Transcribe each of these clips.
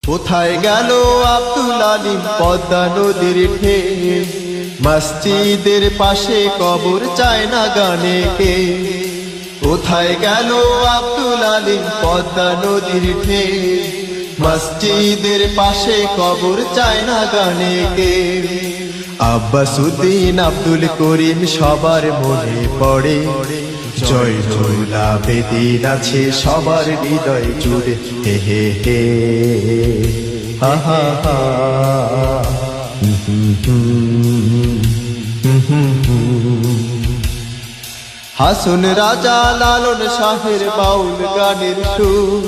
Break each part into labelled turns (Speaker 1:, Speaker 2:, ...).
Speaker 1: কোথায় গেল আব্দুল আলিম পদ্মা নদীর ঢেউ, মসজিদের পাশে কবর চায় না গানে কে। কোথায় গেল আব্দুল আলিম পদ্মা নদীর ঢেউ, মসজিদের পাশে কবর চায় না গানে কে। আব্বাসউদ্দিন আব্দুল করিম সবার মনে পড়ে, জয়নুল আবেদিন আছে সবার হৃদয় জুড়ে। হে হে হে হা হা হা। হাসন রাজা লালন শাহের বাউল গানের সুর,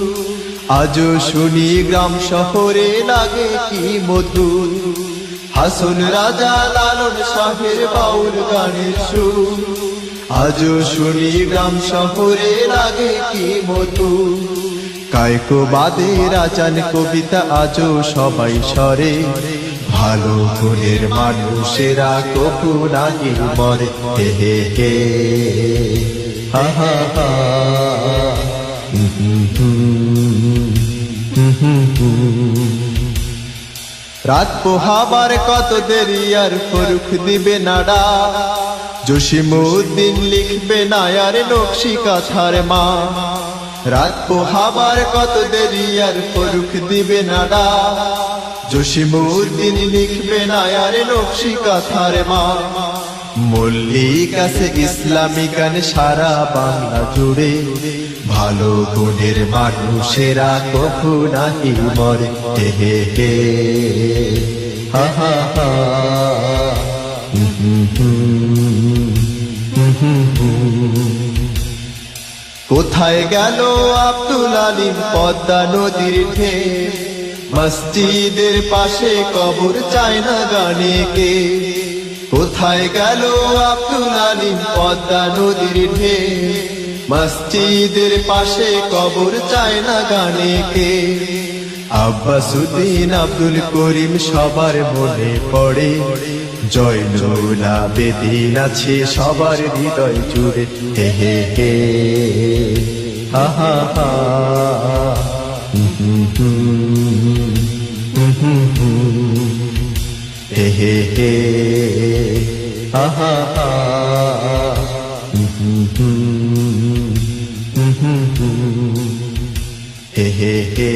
Speaker 1: আজও শুনি গ্রাম শহরে লাগে কি মধুর। হাসন রাজা লালন শাহের বাউল গানের সুর, আজও শুনি গ্রাম শহরে লাগে কি মধুর। কায়কো বাদে রাজান কবিতা আজও সবাই সরে, ভালো গুণের মানুষেরা কবু নাহি মরে। হে হে হে হা হা হা। রাত পোহাবার কত দেরি আর ফরুক দিবে নাড়া, জসিমউদ্দিন লিখবে না আর নকশি কাঁথার মা। রাত পোহাবার কত দেরি আর ফরুক দিবে নাড়া, জসিমউদ্দিন লিখবে না আর নকশি কাঁথার মা। মল্লিক আছে ইসলামী গান সারা বাংলা জুড়ে, ভালো গুণের মানুষেরা কবু নাহি মরে। হে হে হে হা হা হা। কোথায় গেল আব্দুল আলিম পদ্মা নদীর ঢেউ, মসজিদের পাশে কবর চায় না গানে কে। কোথায় গেল আব্দুল আলিম পদ্মা নদীর ঢেউ, মসজিদের পাশে কবর চায় না গানে কে। আব্বাসউদ্দিন আব্দুল করিম সবার মনে পড়ে, জয়নুল আবেদিন আছে সবার হৃদয় জুড়ে। হে হে হে হা হা হা। হে হে হে হা হা হা। হে হে হে